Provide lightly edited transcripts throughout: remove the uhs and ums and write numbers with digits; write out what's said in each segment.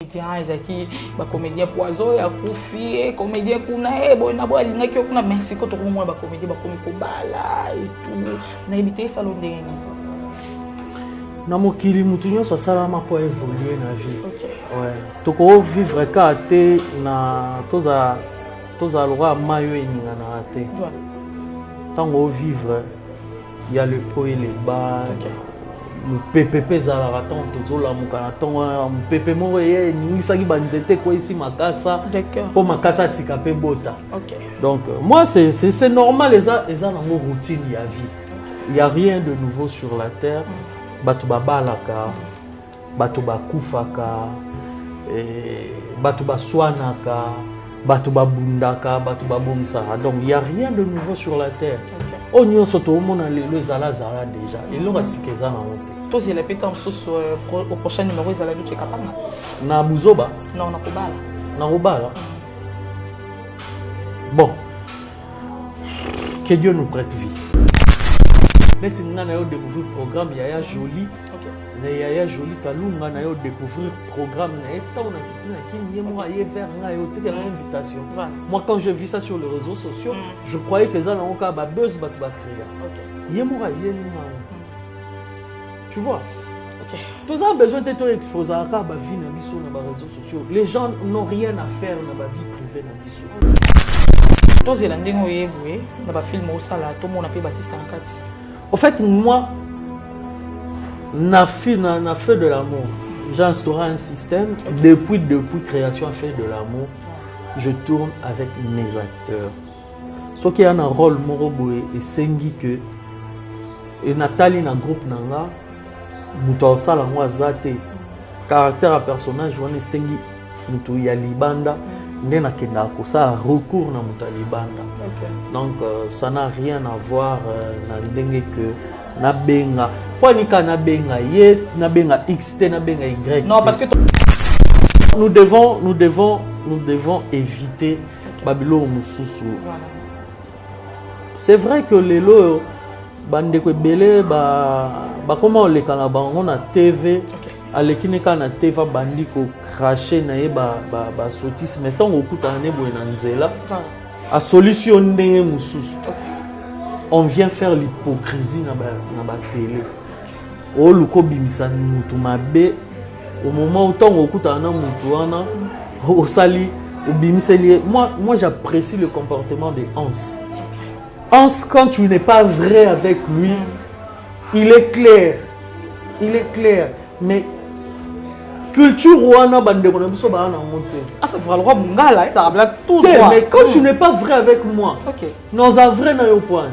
Ezaki ba comédien poison ya kufi comédien kuna bona bo alingaki kuna Mexico to ko mo ba comédien ba komi ko bala et tout na habité salon ndenge na mokili mutu nyonso asalama po évoluer na vie. Ouais, toko vivre ka te na toza lora mayo eninga na te. Tango vivre il y a le haut et le bas. Pepe za la raton tozola mukana tongo pepe moko ye ningisaki banzete ko ici makasa po makasa sikape bota. Donc moi c'est normal les na mo routine ya vie. Il y a rien de nouveau sur la terre. Batu babalaka, batu bakufaka, batu baswanaka, batu babundaka, batu babomsaka. Donc il y a rien de nouveau sur la terre. On y soto mona lelo zala déjà. Et l'on va sikeza na monte. Toi c'est la pétence au prochain numéro zala du kapanga. Na buzoba? Non, na kobala. Na kobala. Bon. Que Dieu nous prête vie. Neti nga na yo découvrir programme Yaya Jolie. Na Yaya Jolie kalunga na yo découvrir programme na eta on a kiti na kin yemo aye vers nga yo tika na invitation. Moi quand je vis ça sur les réseaux sociaux, je croyais que ça na oka ba buzz ba créer. Yemo aye nga. Tu vois? Tous ont besoin d'être exposés à ba vie na biso na ba réseaux sociaux. Les gens n'ont rien à faire na ba vie privée na biso. Toi c'est l'ending oyebwe na ba film au sala to mona pe Baptiste en kati. En fait, moi, na fait de l'amour. J'ai instauré un système. Depuis création à fait de l'amour, je tourne avec mes acteurs. Ce qui a un rôle moroboé et sengi que et Nathalie na groupe nanga muto sala ngwa zate caractère à personnage wana sengi muto ya libanda ndena kenda ko ça recours na muto libanda. Donc ça n'a rien à voir na ndenge que na benga kwa nika na benga ye na benga x na benga y. Non parce que nous devons éviter Babylon mususu. C'est vrai que les lots bande ko belé ba comment les kana bango na TV alekini kana TV bandi ko cracher na ye ba sotis mettons okuta na bo na nzela a solution ndenge mususu. On vient faire l'hypocrisie na ba télé. O luko bimisa mutu mabe au moment où ton okuta na mutu wana o sali o bimiseli. Moi j'apprécie le comportement de Hans. Hans, quand tu n'es pas vrai avec lui, il est clair. Mais culture wana bande ko na biso ba na monter. Ah ça va le roi mungala ça habla tout droit. Mais quand tu n'es pas vrai avec moi, non ça vrai na yo point.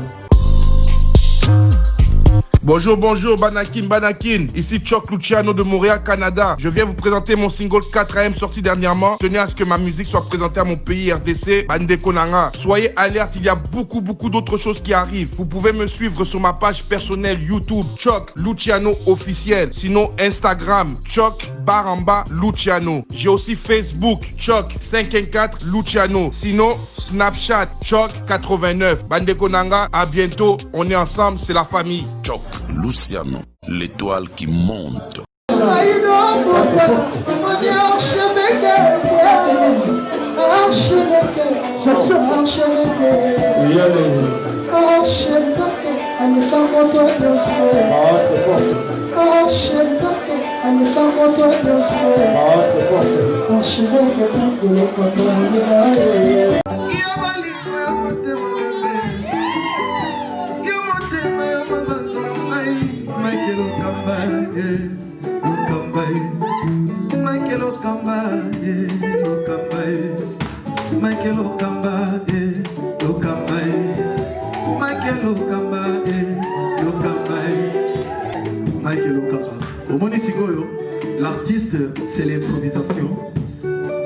Bonjour, Banakin. Ici Choc Luciano de Montréal, Canada. Je viens vous présenter mon single 4AM sorti dernièrement. Tenez à ce que ma musique soit présentée à mon pays RDC, Bande Konanga. Soyez alerte, il y a beaucoup d'autres choses qui arrivent. Vous pouvez me suivre sur ma page personnelle YouTube, Choc Luciano officiel. Sinon, Instagram, Choc Baramba Luciano. J'ai aussi Facebook, Choc 514 Luciano. Sinon, Snapchat, Choc 89. Bande Konanga, à bientôt. On est ensemble, c'est la famille. Choc Luciano, l'étoile qui monte. L'artiste, c'est l'improvisation.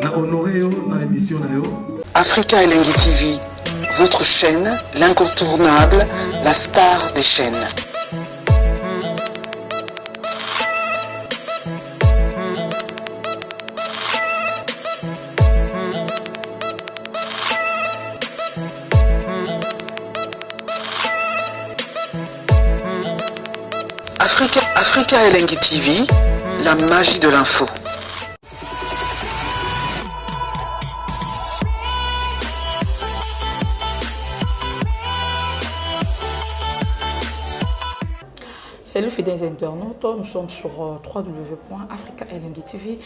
Na honoré na émission na yo. Africa Elengi TV, votre chaîne, l'incontournable, la star des chaînes. Africa Elengi TV, la magie de l'info. Salut fidèles internautes, nous sommes sur www.africa-LNG-TV.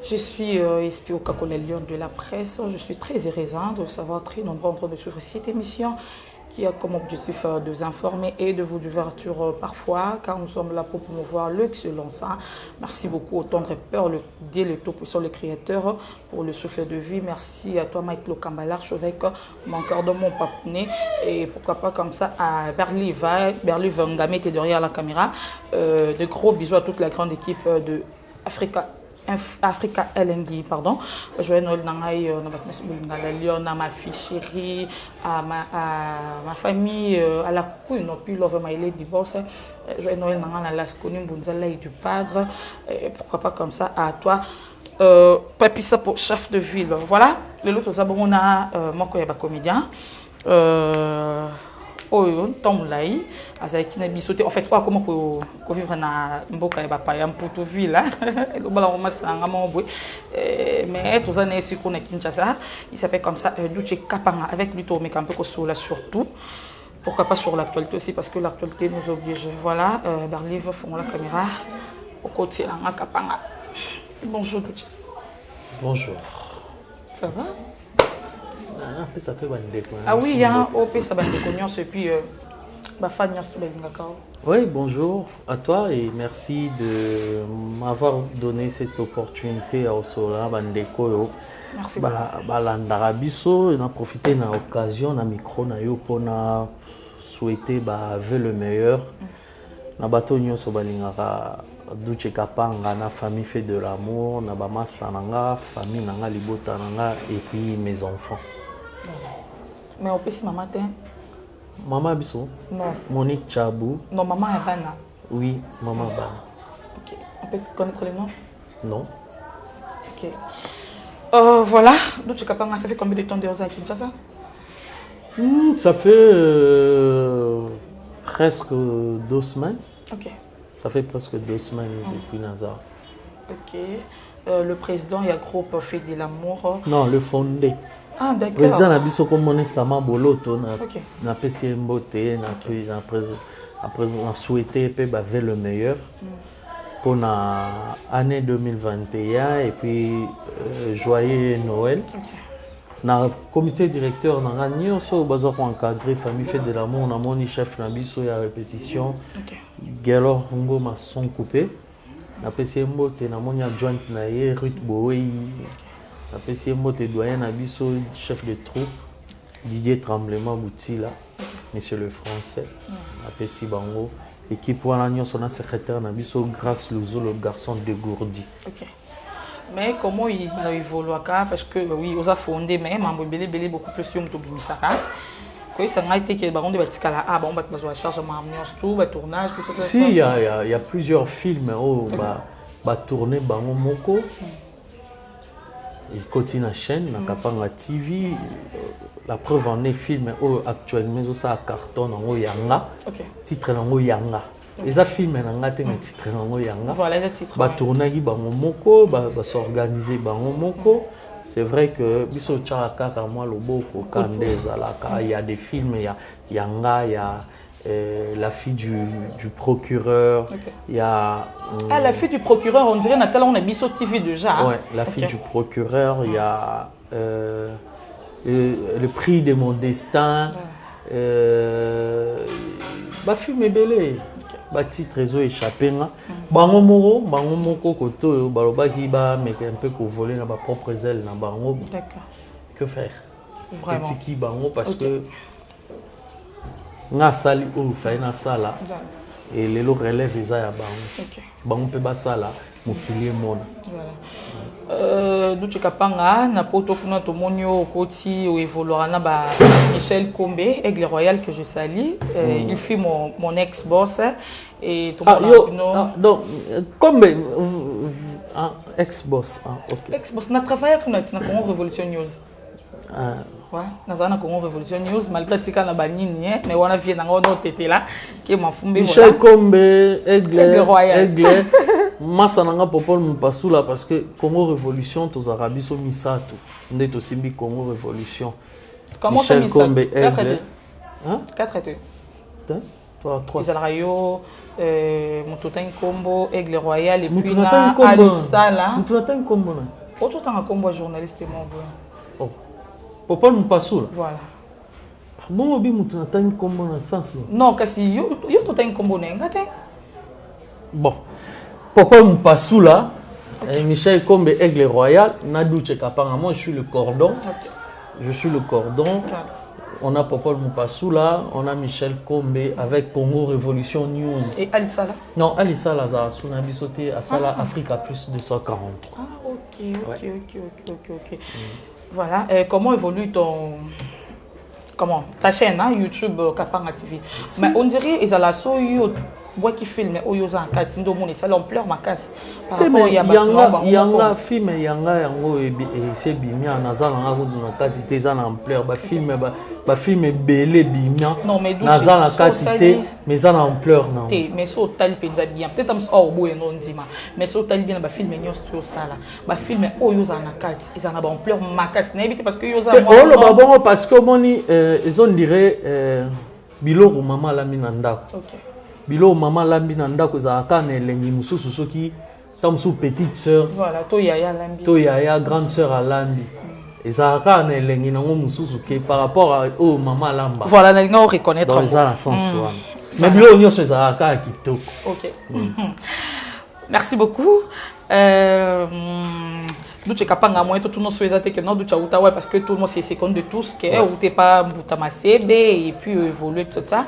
Je suis SP au Kakola Lyon de la presse. Je suis très heureuse de savoir très nombreux en train de suivre cette émission qui a comme objectif de vous informer et de vous divertir parfois, car nous sommes là pour promouvoir l'excellence. Merci beaucoup au tendre peur, Dieu le Tout-Puissant, le Créateur, pour le souffle de vie. Merci à toi, Mike Lokamba, l'archevêque, mon cœur de mon papounet, et pourquoi pas comme ça à Berly Vangame qui est derrière la caméra. De gros bisous à toute la grande équipe de Africa LNG, pardon. Joyeux Noël à ma fille chérie, à ma famille, à la couille, non plus Love My Lady Boss. Joyeux Noël à la Skonim Bunzala et du Padre. Et pourquoi pas comme ça à toi, Papissa pour chef de ville. Voilà, le lot aux abonnés, on a mon comédien. Tomlai, azaki na bisoté en fait quoi comment ko vivre na mboka ba pa ya mputu ville le bala on m'a mais tous années ici qu'on est Kinshasa, il s'appelle comme ça Duche Kapanga avec lui mais un peu ko là surtout pourquoi pas sur l'actualité aussi parce que l'actualité nous oblige. Voilà, Berlive font la caméra au côté na Kapanga. Bonjour Duche. Bonjour. Ça va? Ah oui, il y a un OP, ça va être et puis oui, bonjour à toi et merci de m'avoir donné cette opportunité à Osola Bandeko. Merci beaucoup. L'Andarabiso, on a profité de l'occasion, na micro, na yo pour souhaiter le meilleur. Na bato nyonso balingaka Duche Kapanga na famille fait de l'amour, na ba master nanga, famille nanga libota nanga et puis mes enfants. Mais on peut si maman t'es. Maman Bisso? Non. Monique Chabou. Non, maman est Bana. Oui, maman Bana. Ok. On peut connaître les noms? Non. Ok. Voilà. Duche Kapanga, ça fait combien de temps de à Kinshasa? Ça fait presque 2 semaines. Ok. Ça fait presque 2 semaines depuis Nazar. Ok. Le président, il y a groupe fait de l'amour. Non, le fondé. Ah, d'accord. Le président a dit que mon Sama Boloto n'a pas si beauté, après on a souhaité le meilleur pour l'année 2021 et puis joyeux Noël. Dans le comité directeur, on a encadré famille fait de l'amour, on a mon chef Nabiso à répétition. Galor Hungo m'a son coupé. On a apprécié Mbote, on a mon adjoint Ruth Boei. On a apprécié Mbote doyen Nabiso, chef de troupe. Didier Tremblement Boutila, monsieur le français. On a apprécié Bango. Équipe pour l'agnon, son secrétaire Nabiso, grâce Louzo, le garçon dégourdi. Ok. Mais comment il va évoluer? Parce que oui, on a fondé, mais on a beaucoup plus sur le Bimisaka. Quand ça a été que le baron de Batikala, ah bon, on va charger tout, tournage, tout ça. Si, il y a plusieurs films où on tourner Bango Moko. Il continue la chaîne, na Kapanga TV. La preuve en est film actuellement, ça carton en Yanga. Titre en Yanga. Les films en titre en Yanga. Voilà les titres. Tourner Bango Moko, s'organiser Bango Moko. C'est vrai que biso tchaka moi le boko kandeza là, il y a des films, il y a Yanga, il y a la fille du procureur, il y a la fille du procureur, on dirait Nathalie, on a biso TV déjà. Ouais, la fille du procureur, il y a le prix de mon destin. Film est belé. Titre réseau échappé. Bango moko koto balobaki mais un peu ko voler na ba propre ailes na bango. D'accord. Que faire? Vraiment. Tiki bango parce que nga sali ou fa na sala et les lo relève eza ya bango. Bango pe ba sala mokili mona. Voilà. Duche Kapanga na poto kuna to monio koti o évoluera na ba Michel Kombe, Aigle Royal que je salue. Il fut mon ex-boss et donc Kombe ex-boss OK. Ex-boss na travaillé kuna na Congo Revolution News. Ouais, na Congo Revolution News malgré tika na banini mais on a vie na ngono tete là qui m'a fumé Michel Kombe Aigle Royal. Aigle Massa nanga popol mpasula parce que Congo Révolution tous Arabes sont misato ndeto simbi Congo Révolution. Comment Michel Kombe Aigle. Hein? 4 étés. 3. Izalayo, Moutoutan Kombo, Aigle Royal, et puis na Alisala. Moutoutan Kombo. Autre temps à Kombo, journaliste et mon bon. Oh. Papa nous passe là. Voilà. Bon, obi Moutoutan Kombo dans sens. Non, kasi yo Moutoutan Kombo n'engate. Bon. Papa nous passe là. Michel Kombe, Aigle Royal, Nadouche Kapanga. Moi, je suis le cordon. Okay. Je suis le cordon. On a Popol Moupasou là, on a Michel Kombe avec Congo Révolution News. Et Alisala? Non, Alisala, ça a Sunabi sauté à Sala Africa plus 243. Ah, ok. Voilà, comment évolue ta chaîne, hein, YouTube Kapanga TV? Mais on dirait qu'ils ont la bois qui filme oyoza en katindo moni ça l'ampleur ma casse par rapport yanga film yanga yango et c'est bimia nazala ngako na katité za na ampleur ba film belé bimia nazala katité mais za na ampleur na mais so tali penza bien peut-être am so boye non ndima mais so tali bien ba film nyos to sala ba film oyoza na kati ils en a ba ampleur ma casse na éviter parce que yoza oh le babon parce que moni ils on dirait biloko mama la minanda. OK. Bilo maman lambi na ndako za kana elengi mususu soki tamsu petite sœur voilà to yaya lambi to yaya grande sœur à lambi za kana elengi nango mususu ke par rapport à oh maman lamba voilà na ngo reconnaître dans ça sens wana mais bilo nyonso za kana kitoko. OK. Merci beaucoup. Duche Kapanga moi tout nos souhaité que non ducha uta ouais parce que tout le monde c'est compte de tous que ou t'es pas mbutama CB et puis évoluer tout ça.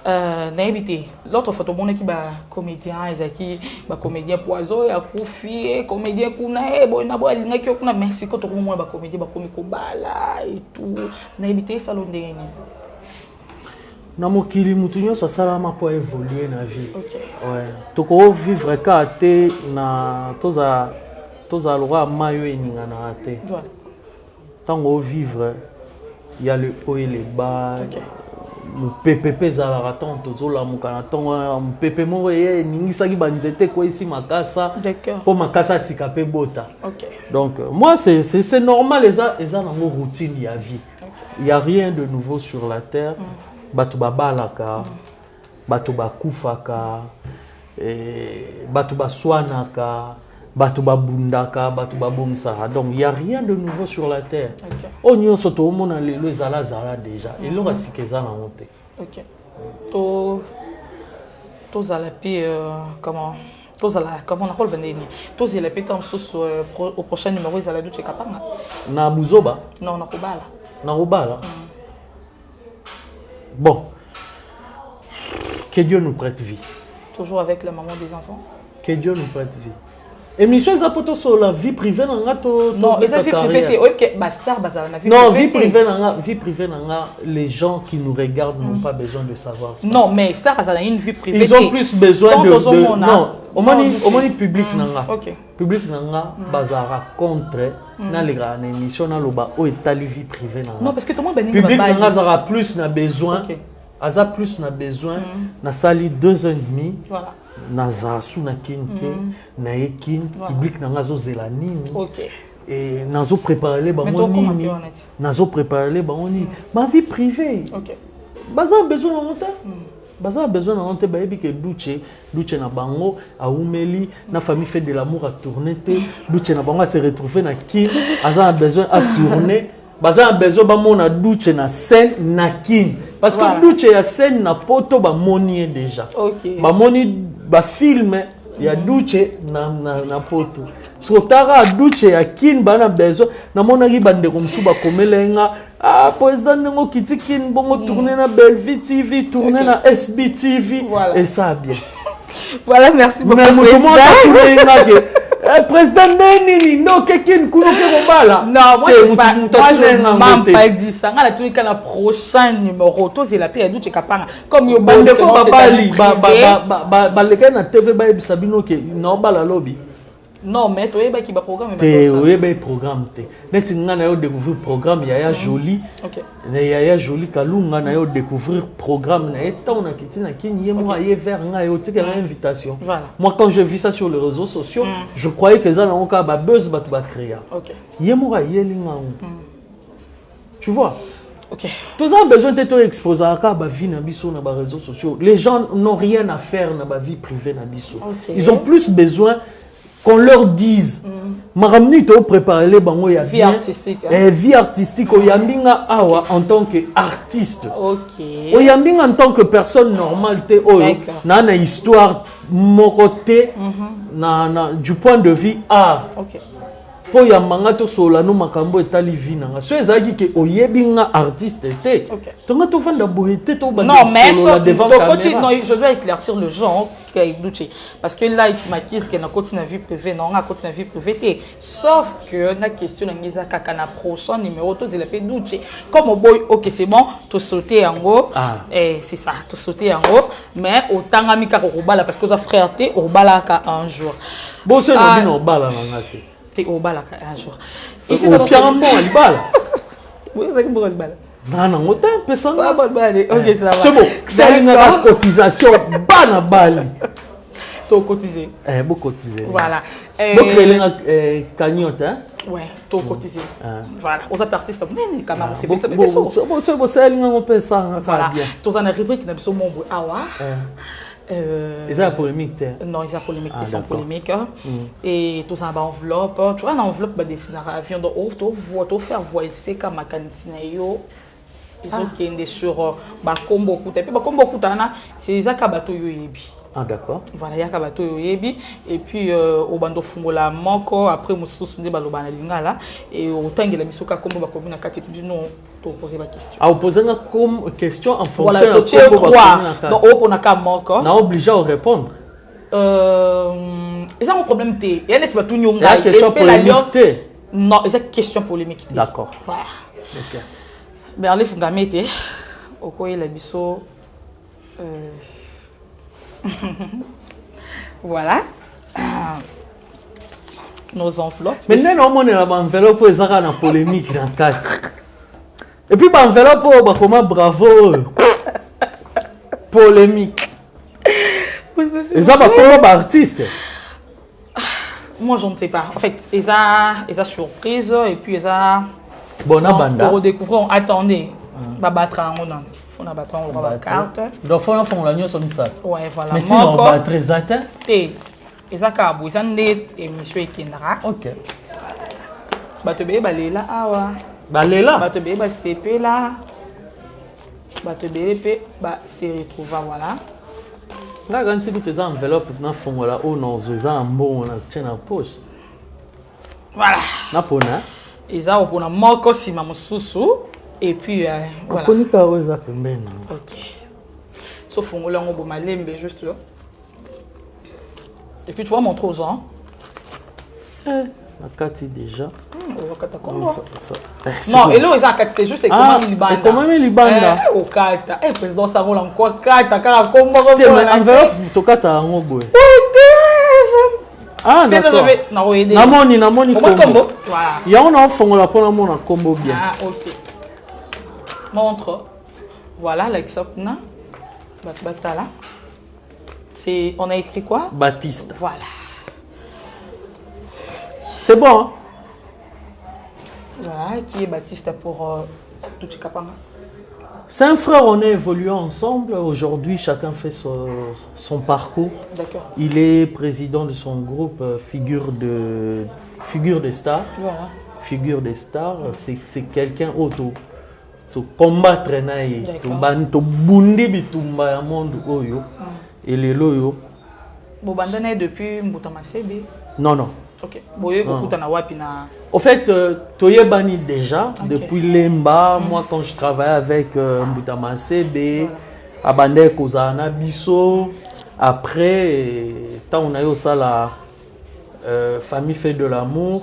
N'habité l'autre photo mon qui ba comédien ezaki ba comédien poison ya kufi comédien kuna bona bo alinga ki kuna merci ko to mo ba comédien ba komiko bala et tout n'habité salon ndenge na mokili mutu nyonso asalama po évoluer na vie. OK. Ouais toko vivre ka te na toza loi mayo eninga na te. Voilà. Tango vivre il y a le haut et le bas. OK. PPP zala tonto zola mukana tongo PPP mo ye ningisaki banzete ko ici makasa. D'accord. Pour makasa sikape bota. OK. Donc moi c'est normal les dans nos routines ya vie. Il y a rien de nouveau sur la terre. Batu babalaka, batu bakufaka, batu baswanaka, batu babundaka, batu babomsara. Donc il y a rien de nouveau sur la terre. OK. On soto o mona lelo zala déjà. Et l'ora sikeza na honte. OK. To zalapi comment on a relevé nini? To zalapi tam au prochain numéro zala Duche Kapanga. Na buzoba? Non, na Kobala. Na Kobala. Bon. Que Dieu nous prête vie. Toujours avec la maman des enfants. Que Dieu nous prête vie. Émission zapoto sur la vie privée nanga to non, et ça vie privée OK, ba star bazala na vie privée. Non, vie privée nanga les gens qui nous regardent n'ont pas besoin de savoir ça. Non, mais star bazala une vie privée. Ils ont plus besoin de non, au moins public nanga. OK. Public nanga bazara contre na les grandes émissions na loba o etali vie privée nanga. Non, parce que tout le monde beninga public nanga zara plus na besoin. OK. Aza plus na besoin na sali 2 ans et demi. Voilà. Naza suna kinte na ekin public nanga zo zelanini. OK. Et nazo préparer ba moni. Nazo préparer ba moni. Ma vie privée. OK. Baza besoin na monter. Baza besoin na monter ba ebi ke Duche na bango a umeli na famille fait de l'amour à tourner te Duche na bango se retrouver na kin aza besoin à tourner. Baza besoin ba mona Duche na scène na kin. Parce que Duche ya scène na poto ba moni déjà. OK. Ba moni ba film ya Duche na poto. So tara Duche ya kin bana besoin na mona ki bande comme sou ba komelenga président ngo kitikin bongo tourner na Bellevue TV, tourner na SB TV et ça bien. Voilà, merci beaucoup. Président Neni, non, quelqu'un kuno ke bala. Non, moi je pas dit ça. On a tout le prochain numéro. Toi c'est la paix Duche Kapanga. Comme yo bande ko babali ba le na TV ba bisabino ke no bala lobby. Non, mais tu es qui va programme. Tu es programme. Net ngana yo découvrir programme Yaya Jolie. OK. Yaya Jolie Kalunga na yo découvrir programme na eta on a kitina kini yemo aye vers nga yo tika invitation. Voilà. Moi quand je vis ça sur les réseaux sociaux, je croyais que ça na onka ba buzz ba créer. OK. Yemo aye linga. Tu vois? Ok. Tous ont besoin d'être exposés à la vie na biso na réseaux sociaux. Les gens n'ont rien à faire dans la vie privée na biso. Okay. Ils ont plus besoin qu'on leur dise maramni to préparer les bango ya vie artistique. Vie artistique oyambinga awa en tant qu'artiste. OK. Oyambinga en tant que personne normale te oyo na histoire mokoté na du point de vue art. OK. Po ya manga to sola no makambo etali vie nanga. So ezaki ke oyebinga artiste te. OK. Tonga to fanda bohete to ba non, mais devant caméra. Non, je dois éclaircir le genre parce que là tu m'acquises que na côté na vie privée non na côté na vie privée sauf que na question na ngeza kaka na prochain numéro to zela pe douche comme au boy OK c'est bon to sauter en haut c'est ça to sauter en haut mais autant ami ka robala parce que za frèreté robala ka un jour bon c'est no bino bala na ngate te robala ka un jour ici dans le bon libala oui c'est que bon libala non non autant personne pas bon bali OK ça va c'est bon c'est une cotisation bana bali to cotiser beau cotiser voilà donc les cagnotte hein ouais to cotiser voilà aux artistes mais quand même c'est bon c'est une personne voilà tous en rubrique na biso mombo awa ils ont polémique non ils ont polémique ils sont polémiques et tous en enveloppe tu vois une enveloppe ba dessiner avion de haut to faire voyager comme makantina yo ils ont qui sur ba combo kuta puis ba combo kutana c'est ça kabato yo yebi. Ah d'accord. Voilà, il y a kabato yo yebi et puis au bando fungola moko après mususu nde baloba na lingala et otangela bisoka kombo ba komina kati du non to poser ma question. Ah poser comme question en fonction voilà, de quoi. Donc on a ka moko. Na obligé à répondre. Ils ont un problème té. Il y a net ba tout nyonga. La question polémique té. Non, c'est question polémique. D'accord. Voilà. OK. Berlé fungamete okoye la biso voilà nos enveloppes. Maintenant on est là enveloppe pour ça na polémique dans quatre. Et puis enveloppe pour comment bravo polémique. Et ça va pour artiste. Moi je ne sais pas. En fait, ils a surprise et puis ils a Bona banda. Pour redécouvrir, attendez. Battre en on faut na battre on la carte. Donc faut on la nyonso misat. Ouais voilà. Mais tu on va très atteint. Et ezaka bo izande émission ekendara. OK. Batebe balela awa. Balela. Batebe ba CP là. Batebe pe ba se retrouva voilà. Là quand tu tes enveloppe na fongola o non zo mbongo na tena poche. Voilà. Na pona. Eza opona moko sima mususu et puis voilà. Poni ka oza pembeni. OK. Sauf fongola ngo bo malembe juste là. Et puis tu vas montrer aux gens. La carte déjà. Non, et là ils ont carte juste comment libanda. Comment libanda? Au carte. Eh président ça vaut encore carte car comme enveloppe to carte ngo boy. Ah d'accord. Namoni combo. Voilà. Il y a on fongola pour mona combo bien. Ah OK. Montre. Voilà l'exemple na. Batala. C'est on a écrit quoi? Baptiste. Voilà. C'est bon. Hein? Voilà, qui est Baptiste pour Tuchi Kapanga. C'est un frère, on a évolué ensemble. Aujourd'hui, chacun fait son parcours. D'accord. Il est président de son groupe Figure de Stars. Voilà. Figure des Stars, c'est quelqu'un auto. To combattre naïe, to bundi bitumba ya monde oyo. Et les loyo. Bon bandana depuis Mbutama Sebe. Non. OK. Boye kokutana wapi na. En fait, Toyebani déjà, depuis Lemba, moi quand je travaillais avec Mbutama Sebe, Abande Kozana Bisso, après, tant on a eu ça la famille fait de l'amour,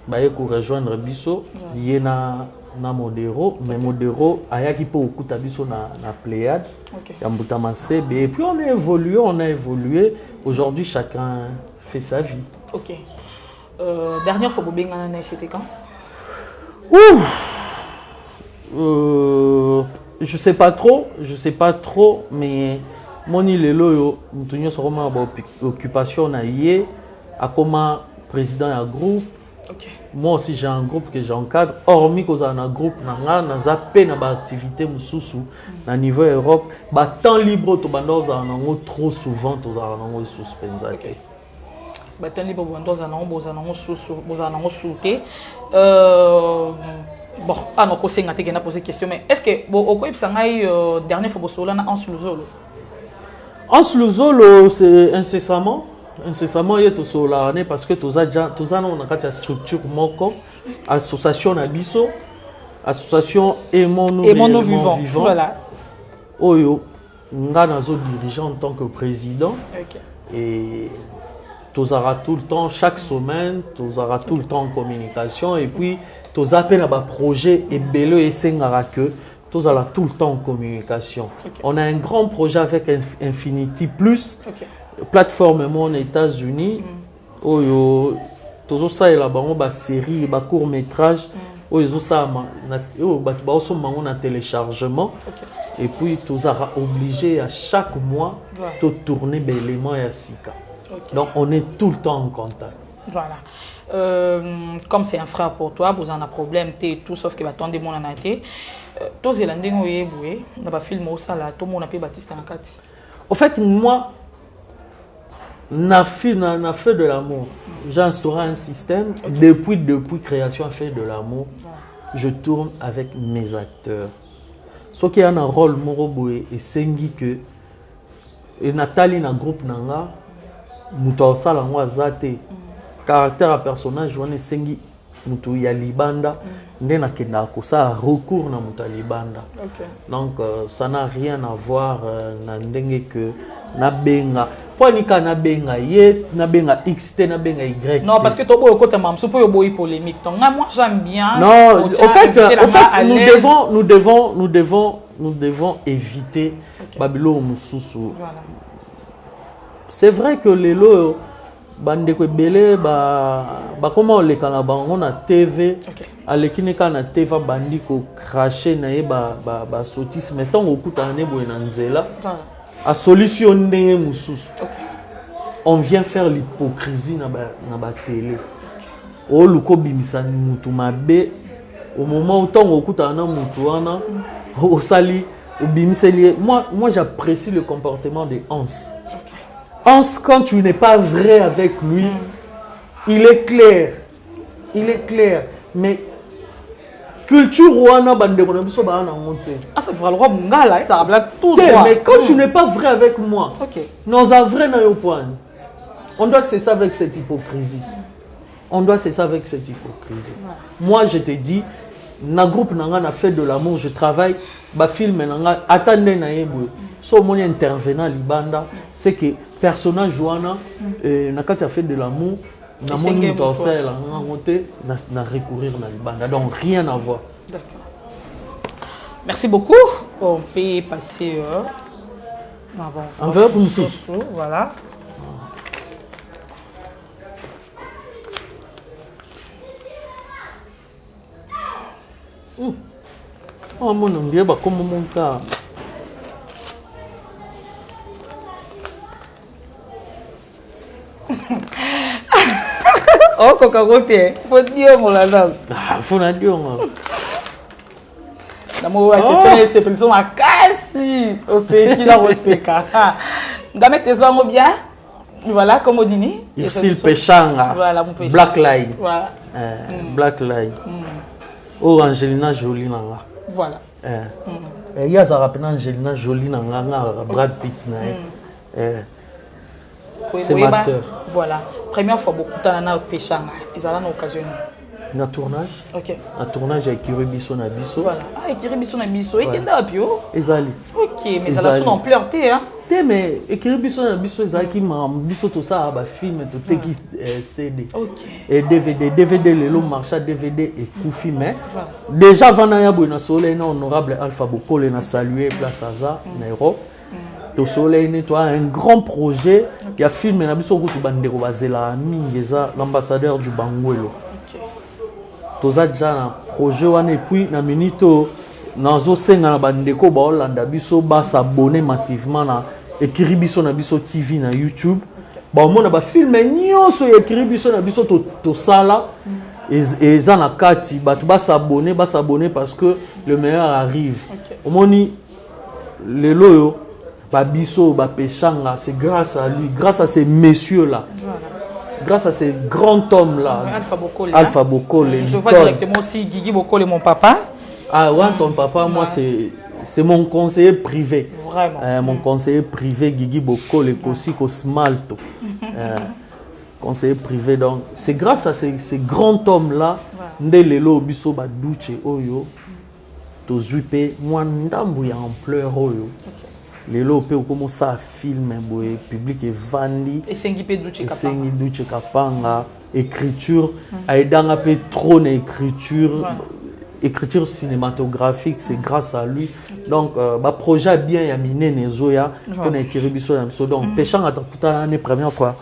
bah il faut rejoindre Bisso, il y a na Modero, mais Modero ayaki po okuta Bisso na Pléiade, ya Mbutama Sebe, et puis on a évolué, aujourd'hui chacun fait sa vie. OK. Dernière fois, c'était quand? Je sais pas trop, mais mon île est là, nous sommes vraiment en occupation, à comme président d'un groupe, Moi aussi j'ai un groupe que j'encadre. Hormis que un groupe nanga naza pe na ba activité mususu na niveau Europe, ba temps libre to bandoza nango trop souvent to za nango suspensa te. Ba temps libre bandoza nango boza nango susu boza nango souté. Bon, pas non conseil ngate que na poser question mais est-ce que bon au quoi sangai dernier fois bosola na Ans Luzolo. Ans Luzolo c'est incessamment il est sur l'année parce que tous on a une structure moko association Nabiso association Aimons-nous vivants voilà oyo nga nazo dirigeant en tant que président et tous aura tout le temps chaque semaine tous aura tout le temps en communication et puis tous appels à bas projet et bello et sengara que tous aura tout le temps en communication on a un grand projet avec Infinity Plus plateforme aux États-Unis oyo tozo ça la bango ba série ba court métrage oyo ça ba so mango na téléchargement et puis tous a obligé à chaque mois de tourner des éléments et à sika donc on est tout le temps en contact voilà comme c'est un frère pour toi vous en a problème tout sauf que va tendre mon anaté tous les landing oyeboué na ba film au sala tout mon appé Baptiste Nakati en fait moi na fait de l'amour. J'ai instauré un système depuis création a fait de l'amour. Je tourne avec mes acteurs. Ce qui a un rôle moroboué et sengi que et Nathalie na groupe nanga muto sala ngwa zate caractère à personnage wane sengi muto ya libanda ndena kenda ko ça recours na muto libanda. Donc ça n'a rien à voir na ndenge que na benga na benga ye na benga XT na benga Y. Non parce que toi au côté mam soupo yo boy polémique. Donc moi j'aime bien. Non, au fait nous devons éviter Babylone mususu. Voilà. C'est vrai que les lots bande ko belé ba comment les kana bango na TV alekine kana TV bandi ko cracher na ye ba sotis mettons okuta ne bo na nzela. A solution ndenge mususu. On vient faire l'hypocrisie na ba télé. O luko bimisa mutu mabe au moment où ton okuta na mutu wana o sali o bimiseli moi j'apprécie le comportement de Hans. Hans quand tu n'es pas vrai avec lui, il est clair mais culture wana bande ko na biso ba na monter. Ah ça fera le roi mungala ça habla tout droit. Mais quand tu n'es pas vrai avec moi. Nous avons vrai na yo point. On doit cesser avec cette hypocrisie. Moi je te dis na groupe nanga na fait de l'amour, je travaille ba film nanga attendez na yebo. So mon intervenant libanda, c'est que personnage wana na kati a fait de l'amour. Na moni torsel na monter na recourir na libanda donc rien à voir. D'accord. Merci beaucoup. On peut passer enveloppe mususu voilà. Oh mon Dieu ba comme mon cas. Oh, coca-cola, faut dire mon ladam. Faut na dire D'amour, la question est c'est personne à casser. On sait qui la reseka. Gamet tes soins bien. Voilà comme on dit. Ursil Pechanga. Voilà mon péché. Black Light. Voilà. Black Light. Oh Angelina Jolie nanga. Voilà. Il y a ça rappelle Angelina Jolie nanga Brad Pitt na. C'est ma sœur. Voilà. Première fois beaucoup t'en Pechanga. Ils allaient en occasion. Na tournage. OK. Na tournage avec Kiribiso na biso. Voilà. Ah, Kiribiso na biso. Et kenda pio. Ezali. OK, mais ça la son ampleur hein. Mais Kiribiso na biso ezaki mam biso to ça ba film to teki CD. OK. Et DVD lelo marcha DVD et Koufi mais déjà vanaya bo na soleil na honorable Alpha Bokole na saluer place Aza na Europe. To soleil nettoie un grand projet qui a filmé na biso kutu bandeko bazela mingeza l'ambassadeur du Bangwelo. Toza déjà un projet wana et puis na minito nazo senga na bandeko ba Hollanda biso ba s'abonner massivement na ekiri biso na biso TV na YouTube ba mona ba film nyonso ekiri biso na biso to sala et ça na kati ba s'abonner parce que le meilleur arrive. Au moni les loyo ba biso ba pechanga, c'est grâce à lui, grâce à ces messieurs là. Voilà. Grâce à ces grands hommes là. Alpha Bokole. Je vois directement aussi Guigui Bokole, mon papa. Ah ouais, ton papa, moi c'est mon conseiller privé. Vraiment. Mon conseiller privé Guigui Bokole Kosi Kosmalto. Conseiller privé, donc c'est grâce à ces grands hommes là ndelelo biso ba duche oyo to zuipe mwandambu ya ampleur oyo lelo pe commence à filmer boye public et vandi et sengi pe duche kapanga écriture aidanga pe trop na écriture cinématographique, c'est grâce à lui. Donc ba projet bien ya minene zoya pour na écrire biso ya so donc péchant atakuta la première fois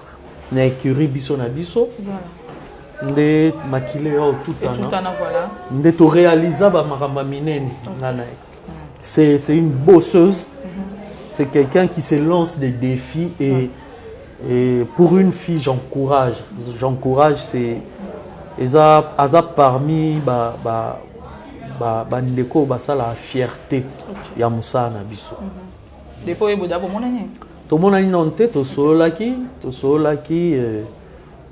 na écurie biso na biso nde makile yo tout ana voilà nde to réalisa ba maramba minene nana c'est une bosseuse c'est quelqu'un qui se lance des défis et pour une fille j'encourage c'est eza parmi ba ndeko basala fierté ya musala na biso depo eboda bo monene tout le monde a une honte, tout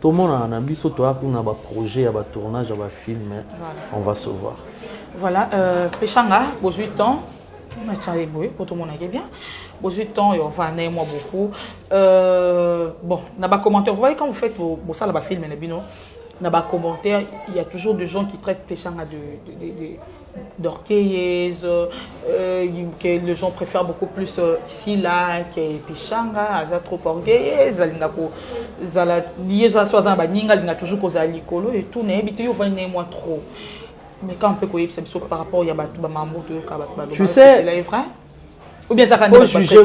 le monde a un biso, tout le monde a un projet, un tournage, un film, on va se voir. Voilà, Pechanga, aux 8 ans, pour tout le monde est bien, aux 8 ans, on va moi beaucoup. Bon, dans les commentaires, vous voyez quand vous faites vos salles de film, dans les commentaires, il y a toujours des gens qui traitent Pechanga d'orgueilleuse, que les gens préfèrent beaucoup plus Sila que Pechanga, elle est trop orgueilleuse, elle a toujours causé à l'école et tout, moi trop. Mais quand on peut connaître par rapport à tu sais, c'est vrai? Ou bien ça faut juger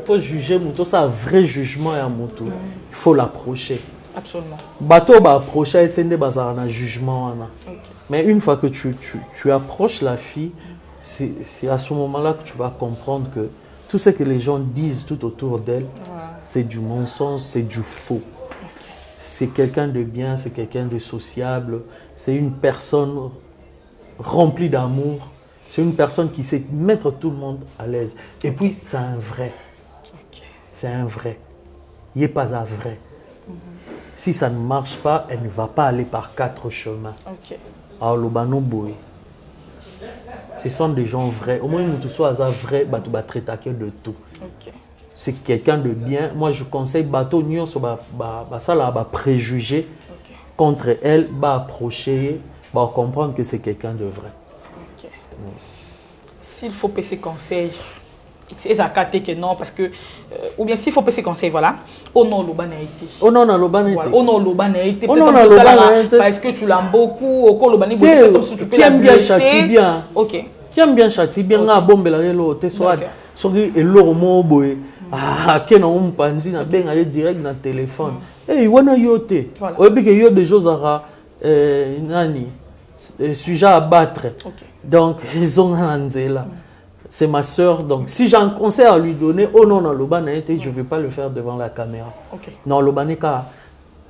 faut juger Moutou, ça un vrai jugement à Moutou. Il faut l'approcher. Absolument. Bateau va approcher et tendre bazar un jugement. Mais une fois que tu approches la fille, c'est à ce moment-là que tu vas comprendre que tout ce que les gens disent tout autour d'elle, c'est du mensonge, c'est du faux. C'est quelqu'un de bien, c'est quelqu'un de sociable, c'est une personne remplie d'amour, c'est une personne qui sait mettre tout le monde à l'aise. Et puis, c'est un vrai. C'est un vrai. Il n'est pas un vrai. Si ça ne marche pas, elle ne va pas aller par 4 chemins. Alors, le bano boy. Ce sont des gens vrais. Au moins, nous tous sois vrai, tu vas traiter de tout. C'est quelqu'un de bien. Moi, je conseille bateau nyon so ça là ba préjugé contre elle, va approcher, va comprendre que c'est quelqu'un de vrai. S'il faut payer ses conseils, c'est ça que non parce que ou bien s'il faut payer ses conseils, voilà. Oh non, l'obanaïté. Oh non, l'obanaïté. Oh non, l'obanaïté. Oh non, l'obanaïté. Parce que tu l'aimes beaucoup. Au col l'obanaïté, tu peux l'aimer bien, châtie bien. Ok. Qui aime bien châtie bien, na bombe la yelo, te soit soki eloro mo boye. Ah, que non on panzi na ben aller direct dans téléphone. Eh, wana yote. Oyebi que yo des choses à nani sujet à battre. Donc ils ont là. C'est ma soeur, donc si j'ai un conseil à lui donner, oh non, non, l'obanaïté, je ne vais pas le faire devant la caméra. Non, l'obanéka,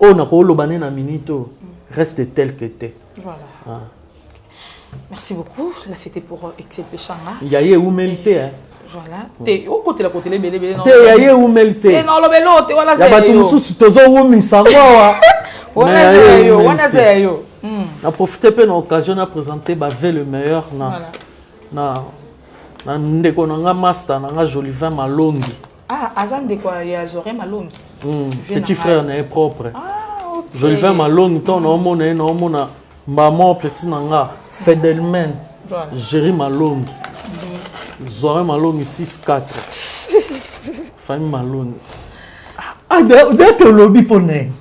oh non, l'obané na minito, reste tel que t'es. Voilà. Merci beaucoup. Là, c'était pour Excel Pechanga. Il y a eu humilité, hein. Voilà. T'es au côté la côté les bébés. Il y a eu humilité. Non, le bélo, t'es voilà. Il y a pas tout le monde sous tozo wumi sangwa. Voilà, c'est yo. On a profité de l'occasion de présenter Bavé le meilleur. Ndeko nanga master nanga Jolivin Malongi. Ah, Azan de quoi il y a Joré Malongi. Petit frère n'est propre. Jolivin Malongi ton homme na maman petit nanga Fedelman. Jerry Malongi. Joré Malongi 6-4. Famille Malongi. Ah, d'être au lobby pour né.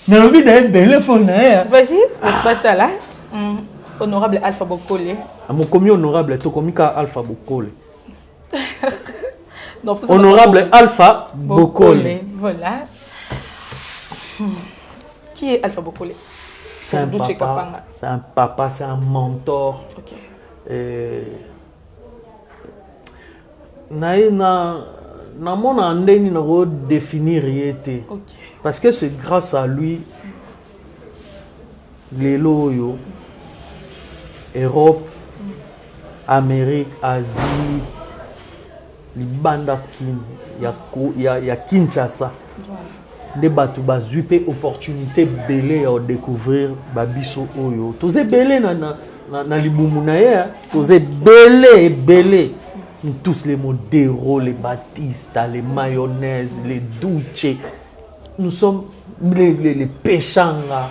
Le lobby d'être belle pour né. Vas-y, pas là. Honorable Alpha Bokole. Mon commis honorable, tu commis Alpha Bokole. Honorable Alpha Bokole. Voilà. Qui est Alpha Bokole? C'est un papa. C'est un papa, c'est un mentor. Na mon andeni na définir yété. Parce que c'est grâce à lui. lelo yo Europe, Amérique, Asie, libanda ya Kinshasa. Des bateaux bazupé opportunité belé à découvrir babiso oyo. Tous belé na libumu na ye, tous belé. Tous les modéros, les Batista, les mayonnaises, les Duce. Nous sommes les péchanga.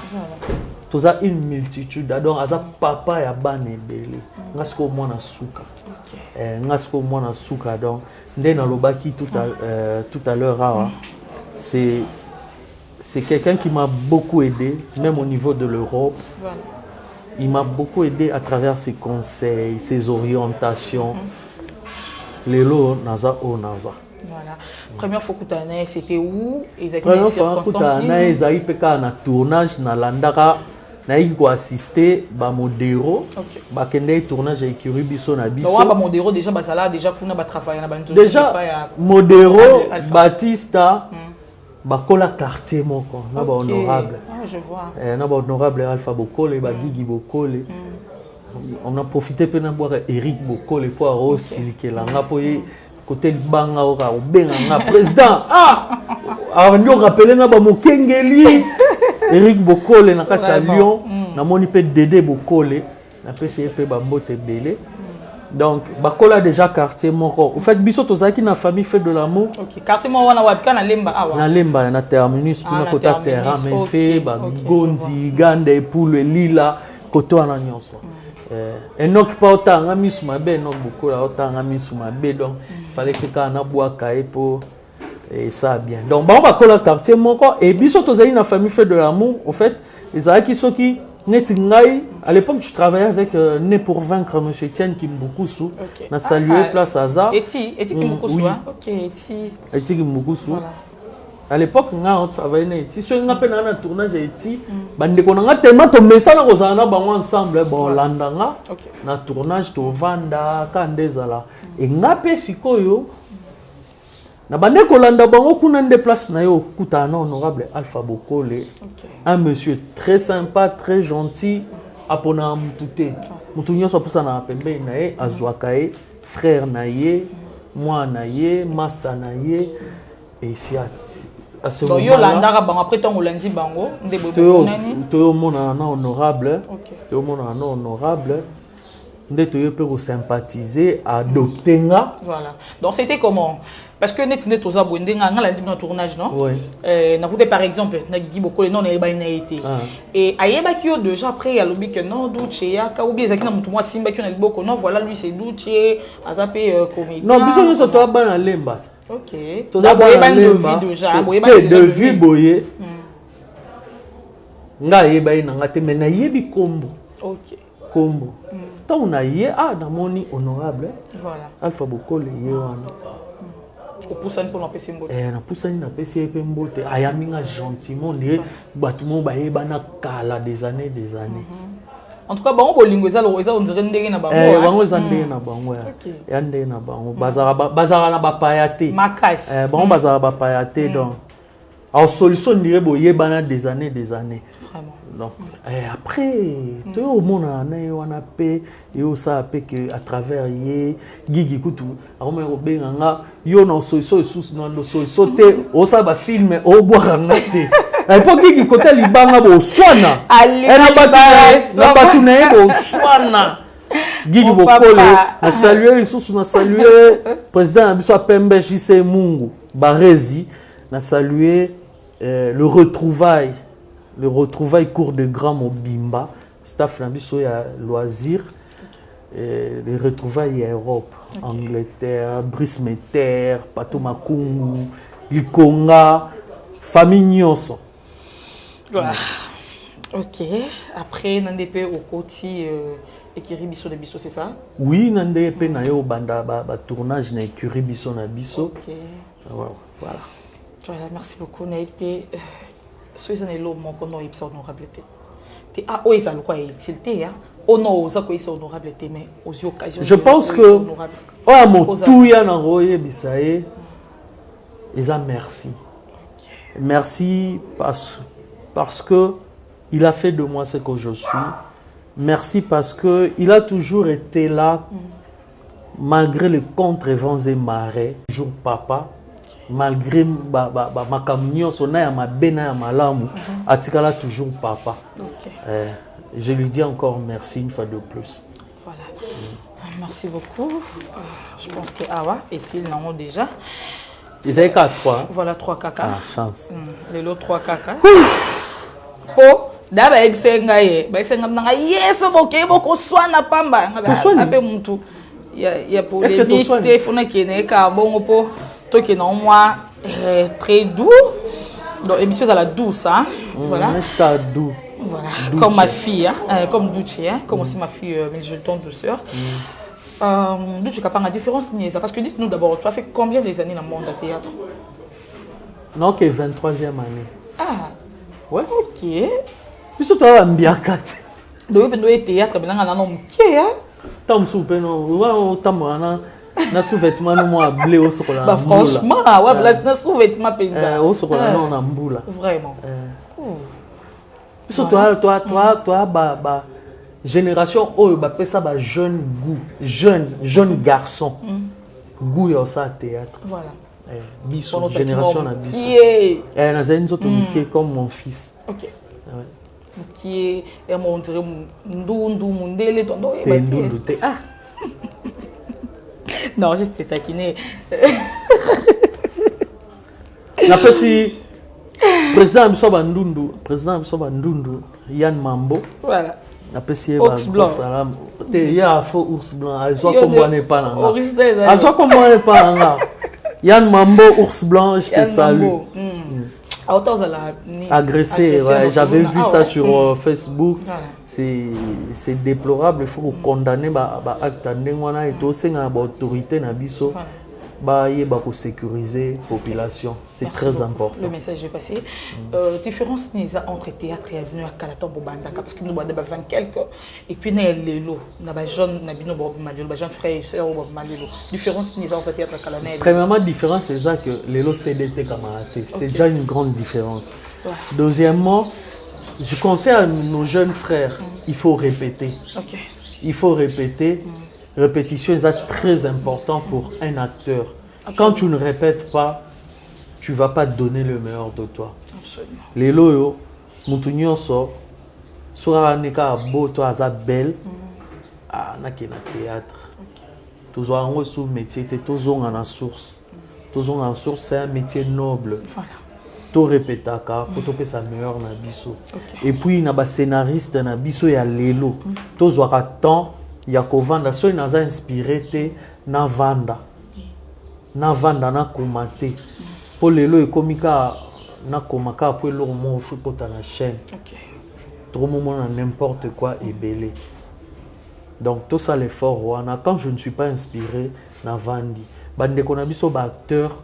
Tous a une multitude. Donc, aza papa ya bane belé. Ngasko mwana suka. Ngasko mwana suka. Donc, ndena lobaki tout à l'heure. C'est quelqu'un qui m'a beaucoup aidé, même au niveau de l'Europe. Voilà. Il m'a beaucoup aidé à travers ses conseils, ses orientations. Lelo naza o naza. Voilà. Première fois que tu as c'était où? Première fois que tu as eu un tournage na landaka na iko assister ba modéro. Ba kende tournage avec Rubiso na biso. Ba modéro déjà ba sala déjà kuna ba travailler na bantu. Déjà modéro Batista bakola quartier moko na ba honorable. Ah je vois. Na ba honorable Alpha Bokole ba Gigi Bokole. On a profité pour boire Eric Bokole pour aussi là nga poye côté banga ora obenga nga président on rappelé na ba mokengeli Eric Bokole na kati ya Lyon na moni pe Dédé Bokole na PCE pe ba mbote belé. Donc bakola déjà quartier moko. En fait biso tozaki na famille fait de l'amour. OK, quartier moko wana wabika na Lemba awa. Na Lemba na terminus kuna kota terrain mais fait ba Gondi Gande pour le Lila côté wana nyonso. Enoch pas autant à Missumabe, Enoch beaucoup là autant à Missumabe, donc il fallait que quand on a bois caille pour et ça bien. Donc on va coller quartier mon corps et biso tozali na famille fait de l'amour. En fait, les aaki soki netingai à l'époque je travaillais avec Né pour vaincre monsieur Etienne Kimbukusu. Na salué place Aza. Eti Kimbukusu. OK, Eti Kimbukusu. Voilà. À l'époque, on travaillait ici. Si on a fait un tournage ici, on a tellement de messages ensemble. Bon, landanga, na tournage to vanda kandezala. Et ngape sikoyo. Na bande kolanda bango kuna déplace na yo kutana honorable Alpha Bokole. Un monsieur très sympa, très gentil. Apona mutute. Mutunyo so pusa na pembe na ye azwakae, frère na ye, moi na ye, master na ye et siati. Donc yo landaka bango après ton lundi bango ndebo nani to mona na honorable to mona na honorable ndeto yo peut sympathiser adopter nga. Voilà. Donc c'était comment? Parce que net net oza bonde nga lundi dans tournage non? Oui. Na vous par exemple na Gigi Bokole non na ba na été. Et ayeba ki yo déjà après ya lobi que non Duce ya ka obi ezaki na mutu moi simba ki na liboko non voilà lui c'est Duce azape comédien. Non biso nyo to ba na lemba. OK. De vue boye. Nga yeba ina ngate mena yebi kombo. OK. Kombo. Tant on a yé na moni honorable. Voilà. Alpha Bokole yé wana. Au poussani pour l'empêcher mbote. Na poussani na pesi pe mbote. Ayaminga gentiment ndé batumo ba yeba na kala des années. En tout cas, bango bolingo eza on dirait ndenge na bango. Bango eza ndenge na bango. Ya ndenge na bango. Bazara na bapayate. Makasi. Bango bazara bapayate donc. En solution ndire boyebana des années. Vraiment. Donc après tout au monde na wana pe yo ça pe que à travers ye Gigi kutu aroma robenganga yo na solution sous na solution te o ça ba film o boire ngate. À l'époque, il côté Libanga bo swana. Na batu na bo swana. Gigi Bokole na saluer les sous na saluer président Abiso Pembe JC Mungu Barezi na saluer le retrouvaille cours de grand Mobimba staff Nabiso ya loisir les retrouvailles Europe Angleterre Brice Meter Pato Makungu Likonga famille nyonso. Voilà. OK. Après, Nandepe au côté écurie Bisso de Bisso, c'est ça? Oui, Nandepe na yo banda tournage na écurie Bisso na Bisso. OK. Voilà. Voilà, merci beaucoup. On a été soyez un élo mon qu'on a eu honorabilité. T'es ah oui ça le quoi exilté hein. On a osé quoi ça honorabilité mais aux occasions. Je pense que oh mon tout ya na roye bisaye. Ils a merci. Merci parce que Il a fait de moi ce que je suis. Merci parce qu'il a toujours été là, malgré les contre-vents et marées. Toujours papa, malgré ma camion, son aïe, ma bena, ma lame, Atikala toujours papa. Je lui dis encore merci une fois de plus. Voilà. Merci beaucoup. Je pense que Awa et S'ils l'ont déjà. Ils avaient 4-3. Voilà 3 caca. Ah, chance. Les lots 3 caca. Po, d'abord, exengaye. Exenga nanga yeso boke boko swana pamba. Ape muntu. Il y a polémique. Téléphone qui n'est qu'à bon po. Toi qui non moi très doux. Donc émission à la douce, hein. Voilà. Doux. Voilà. Comme ma fille, hein. Comme Douce, hein. Comme aussi ma fille, mais je le ton douceur. D'où tu capable la différence parce que dites-nous d'abord, tu as fait combien des années dans le monde de théâtre? Non, que 23e année. Ah, ouais. Ok. Puis surtout à Mbiakat. Donc, tu es théâtre, mais là, on est hein? Tant soupe, non. Ouais, tant na sous-vêtement, non, moi, blé au chocolat. Bah, franchement, ouais, là, na sous-vêtement, penza. Au chocolat, non, on a mboula. Vraiment. Puis surtout, toi, bah, génération oh bah ça bah jeune goût jeune garçon goût y a ça théâtre voilà biso génération na biso na zane zoto qui est comme mon fils ok qui est on dirait ndundu mundele tondo ndundu ah non juste taquiné na pesi président biso ba ndundu Yann Mambo voilà. Ours blanc. Il y a faux ours blanc. À quoi comme on n'est pas là. À quoi comme on n'est pas là. Yann Mambo, ours blanc, je te salue. Agressé, ouais, j'avais vu ça sur Facebook. C'est déplorable. Il faut condamner l'acte et aussi l'autorité pour sécuriser la population. C'est très important. Le message est passé. Différence entre théâtre et avenue à Kalaton Bobandaka parce que nous avons 20 quelques et puis nous avons jeunes frères et sœurs différence entre théâtre et Kalaton. Premièrement, différence c'est ça que les lots CDT Kamaraté. C'est déjà une grande différence. Deuxièmement, je conseille à nos jeunes frères, il faut répéter. Il faut répéter. Répétition est très important pour un acteur. Quand tu ne répètes pas, tu ne vas pas donner le meilleur de toi. Absolument. Les loyaux, Moutounion sort, soit un écart beau, toi, à belle, à na théâtre. Toujours en sous métier, toujours en source. Toujours en source, c'est un métier noble. Voilà. Tout répéter pour te sa meilleure na biso. Et puis il y a des scénaristes na biso ya lelo. Toujours à temps. Il y a kovanda so inaza inspiré te na vanda na komate pour lelo ekomika na komaka pour le moment faut kota na chaîne trop moment n'importe quoi est belé donc tout ça l'effort wana quand je ne suis pas inspiré na vandi bande ko na biso ba acteur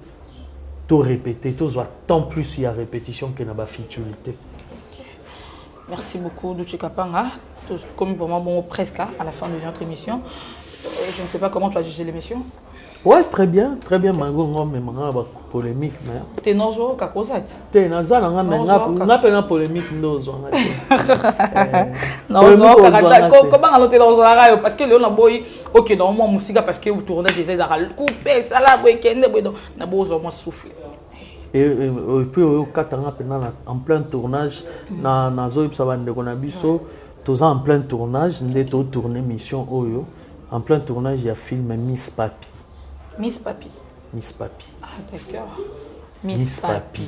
tout répéter tout soit tant plus il y a répétition que na ba futilité. Merci beaucoup Douce Kapanga. Comme pour moi, bon, presque à la fin de notre émission. Je ne sais pas comment tu as jugé l'émission. Ouais, très bien, mais polémique. Tu es non-joueur ou kakosat? Tu es non-joueur, mais polémique. Non-joueur, comment on est dans parce que le on a boy, ok, dans mon musique parce que vous tournez des ailes coupé, ça là, boy, kende, boy, na boy, on souffle. Et puis en plein tournage, na zo ipsa bande konabiso. En plein tournage, nous tourné mission Oyo. En plein tournage, il y a film Miss Papi. Miss Papi. Miss Papi. Ah d'accord. Miss Papi.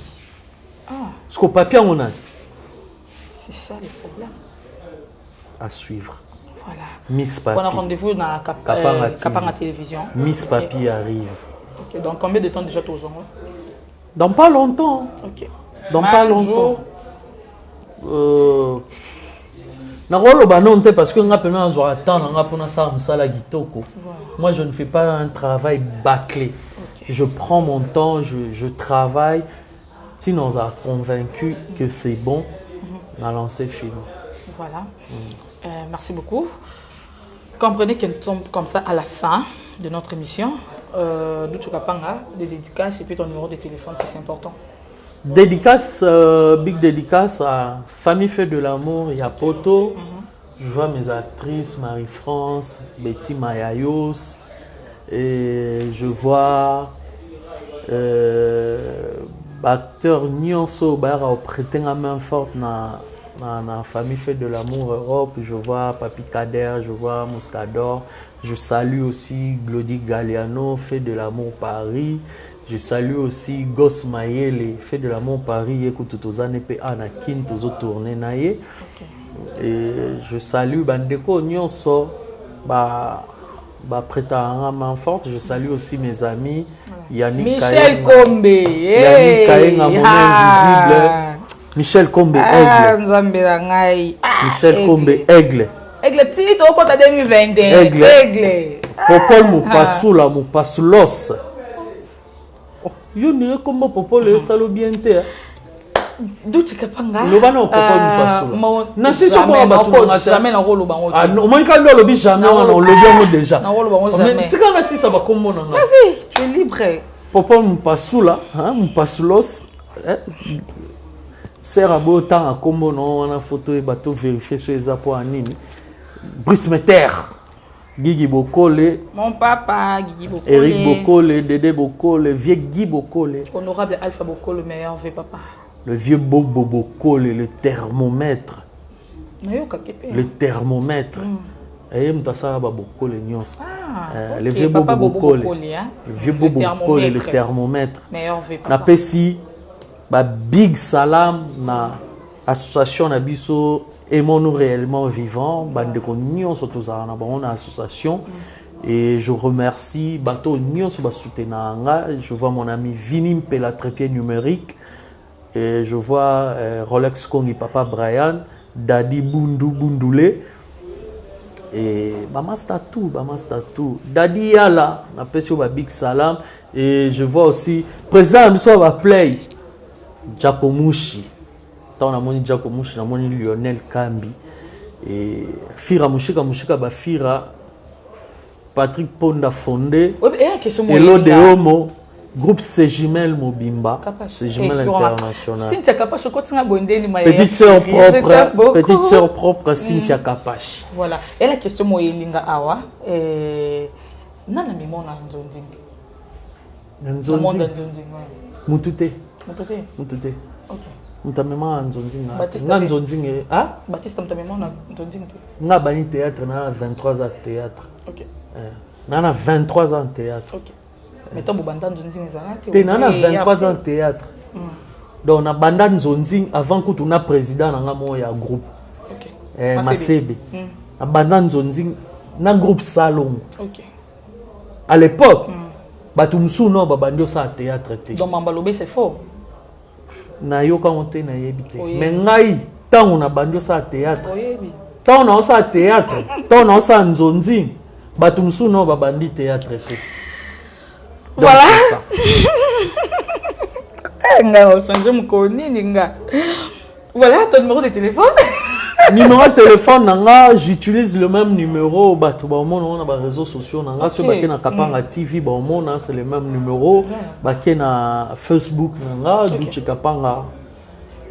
Ah. Ce qu'au papier on a. C'est ça le problème. À suivre. Voilà. Miss Papi. On a rendez-vous dans Kapanga Télévision. Miss Papi arrive. Ok. Dans combien de temps déjà tu as? Dans pas longtemps. Ok. Dans pas longtemps. Parce que moi je ne fais pas un travail bâclé. Je prends mon temps, je travaille. Si nous a convaincu que c'est bon, on a lancé le film. Voilà. Merci beaucoup. Comprenez que nous sommes comme ça à la fin de notre émission. Douce Kapanga, des dédicaces et puis ton numéro de téléphone, c'est important. Dédicace, big dédicace à Famille Fait de l'amour, il y a Poto. Je vois mes actrices, Marie-France, Betty Mayayos. Et je vois acteur Nyonso Bara prêter la main forte dans la Famille Fait de l'amour Europe. Je vois Papi Kader, je vois Moscador. Je salue aussi Glody Galliano, Fait de l'amour Paris. Je salue aussi Goss Mayele, Fait de l'amour Paris. Écoute, tous les EP Anakin, tous les tournées naïe. Et je salue Bandeko Nyonso, prêter à main forte. Je salue aussi mes amis. Yannick Michel Kombe. Yannick Kayenga, mon invisible. Michel Kombe, Aigle. Michel Kombe, Aigle. Aigle, titre au compte 2021. Aigle. Popol Moupassoula, Moupasoulos. Yo n'y a comme Popol et Salobiente. D'où tu capanga? Le bano Popol Moupassoula. Non, c'est ça, jamais dans le banc. Ah non, moi quand le lobby jamais, on le lobby déjà. Dans le banc jamais. Tu sais si ça va comme mon. Vas-y, tu es libre. Popol Moupassoula, Moupasoulos. Sert à beau temps à Combo, on a photo et bateau vérifié sur les apports en ligne. Brice Meter, Guigui Bokole, mon papa, Guigui Bokole, Eric Bokole, Dédé Bokole, vieux Guy Bokole, honorable Alpha Bokole, le meilleur vieux papa. Le vieux Bobo Bokole, le thermomètre. Le thermomètre. Et Mtassara Bokole Nyons. Le vieux Bobo Bokole, le vieux Bobo Bokole, le thermomètre. Meilleur vieux papa. Napesi big salam na association na biso aimons-nous réellement vivants bande ko nion surtout ça na bon association et je remercie bato nion so ba soutenanga. Je vois mon ami Vini Mpela trépied numérique et je vois Rolex Kongi papa Brian Daddy Bundoulé et bamasta tout Daddy Yala na pesio ba big salam et je vois aussi président biso ba play Giacomushi. Tant na moni Giacomushi na moni Lionel Kambi et Fira Mushika ba Fira Patrick Ponda Fondé et l'Odeomo groupe Sejimel Mobimba Sejimel International. Cynthia Kapash petite sœur propre Cynthia Kapash. Voilà. Et la question mo elinga awa nana mimona nzonzing. Mutute. Ok. Mutamema nzonzinga. Nzonzinga. Ah? Baptiste mutamema nzonzinga. Nga bani théâtre na 23 ans théâtre. Ok. Nana 23 ans théâtre. Ok. Mais toi banda nzonzinga zangate. Te nana 23 ans théâtre. Donc na banda nzonzinga avant que tu na président na ngamo ya groupe. Ok. Masebe. Na banda nzonzinga na groupe Salon. Ok. À l'époque Batumsu no babandio sa théâtre te. Donc Mambalobé c'est faux. Na yoka monte na yebite. Mais ngai tant on a bandio sa théâtre. Oyebi. Tant on a sa théâtre, tant on a sa nzonzi. Batumsu no babandi théâtre te. Voilà. Nga on change mon koni ninga. Voilà ton numéro de téléphone. Numéro de téléphone nanga, j'utilise le même numéro batu ba on a réseaux sociaux nanga sur bakena kapanga TV ba on c'est le même numéro bakena Facebook nanga duche kapanga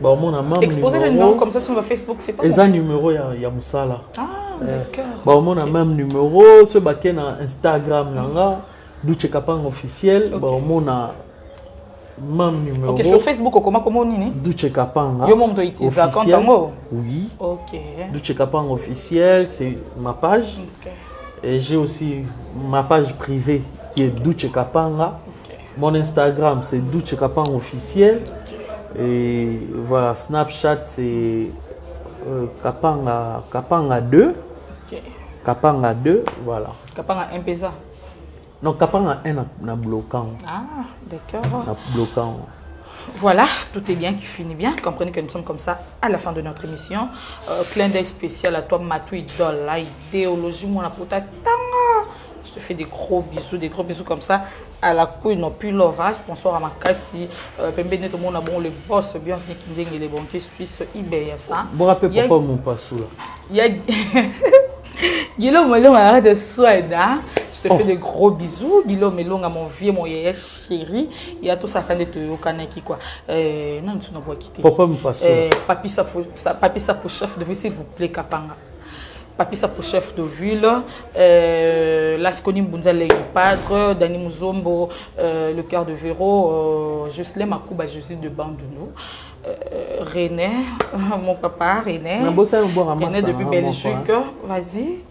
ba on a même exposer le numéro comme ça sur Facebook c'est pas et ça numéro ya musala ah d'accord ba on a même numéro sur bakena Instagram nanga duche kapanga officiel ba on a même numéro. Ok, sur Facebook, comment on dit? Duche Kapanga. Yo mon doit utiliser compte en mot. Oui. Ok. Duche Kapanga officiel, c'est ma page. Okay. Et j'ai aussi ma page privée qui est Duche Kapanga. Okay. Mon Instagram c'est Duche Kapanga officiel. Okay. Et voilà, Snapchat c'est Kapanga 2. Okay. Kapanga 2, voilà. Kapanga M-Pesa. Non, Kapanga 1 na bloquant. Ah, d'accord. Na bloquant. Voilà, tout est bien qui finit bien. Comprenez que nous sommes comme ça à la fin de notre émission. Clin d'œil spécial à toi, Matou Idole, la idéologie, mon apota tanga. Je te fais des gros bisous comme ça. À la couille, non plus l'ovage. Bonsoir à ma cassie. Pembe tout le monde a bon le boss, bienvenue Kindeng et les banquiers suisses, eBay, ça. Bon, rappel, pourquoi mon pas sous là? Guillaume Melong, arrête de soigner. Je te fais de gros bisous. Guillaume Melong, mon vieux, mon yaya chéri. Il y a tout ça quand tu es au Kanaki quoi. Non, tu n'as pas quitté. Pourquoi me passe? Papi ça pour chef de ville, s'il vous plaît, Kapanga. Papi ça pour chef de ville. Lasconi Mbunzale, le padre. Dani Muzombo, le cœur de Véro. Jocelyn Makouba, Jésus de Bandounou. René, mon papa, René. René depuis Belgique. Vas-y.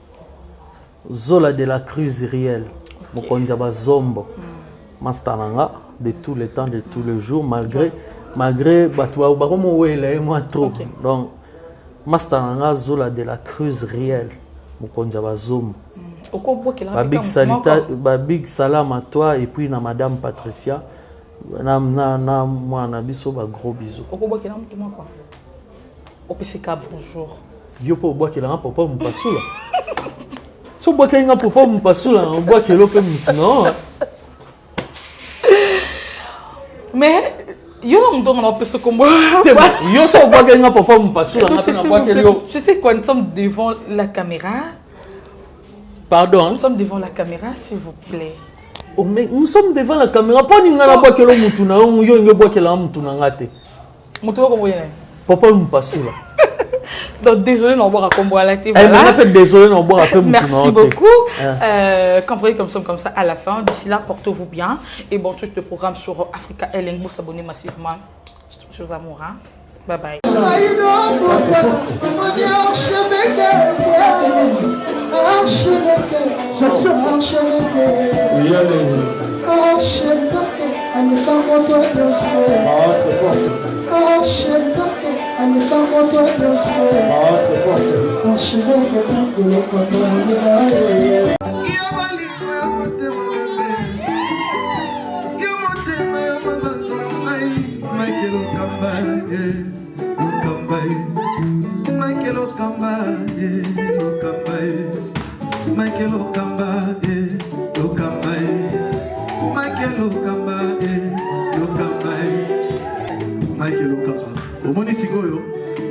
Zola de la Cruz Riel. Mokonjaba Zombo. Mastananga de tous les temps, de tous les jours, malgré Batoua Baromo Wele, moi trop. Donc, Mastananga Zola de la Cruz Riel. Mokonjaba Zombo. Big salam à toi et puis à Madame Patricia. Moi, on a biso ba gros bisous. Pourquoi qu'il a un quoi? Au PCK bonjour. Yo pour boire qu'il a un papa mon passoula. Si on boit qu'il a un papa mon passoula, on boit qu'il a un non. Mais yo on donne un peu ce combo. Yo so boit qu'il a un papa mon passoula, tu sais quoi, nous sommes devant la caméra. Pardon. Nous sommes devant la caméra, s'il vous plaît. Oh, mais nous sommes devant la caméra. Pas nous n'avons pas que l'homme mutuna, on y a bois que l'homme mutuna ngate. Mutuna comment y'a? Papa nous passe là. Donc désolé, on va combo à la télé. Désolé, on va faire mutuna. Merci beaucoup. Comprenez comme ça à la fin. D'ici là, portez-vous bien. Et bon, tout le programme sur Africa Airlines. Vous s'abonnez massivement. Je vous amour. Hein? Bye bye.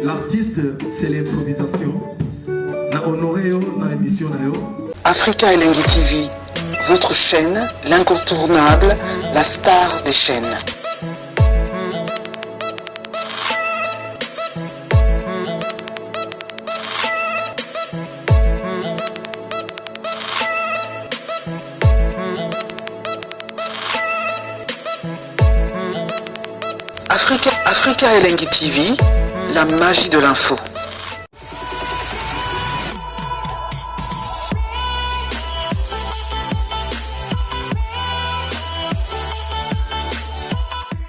L'artiste, c'est l'improvisation. La honoré dans l'émission. Africa Elengi TV, votre chaîne, l'incontournable, la star des chaînes. Africa Elengi TV, la magie de l'info.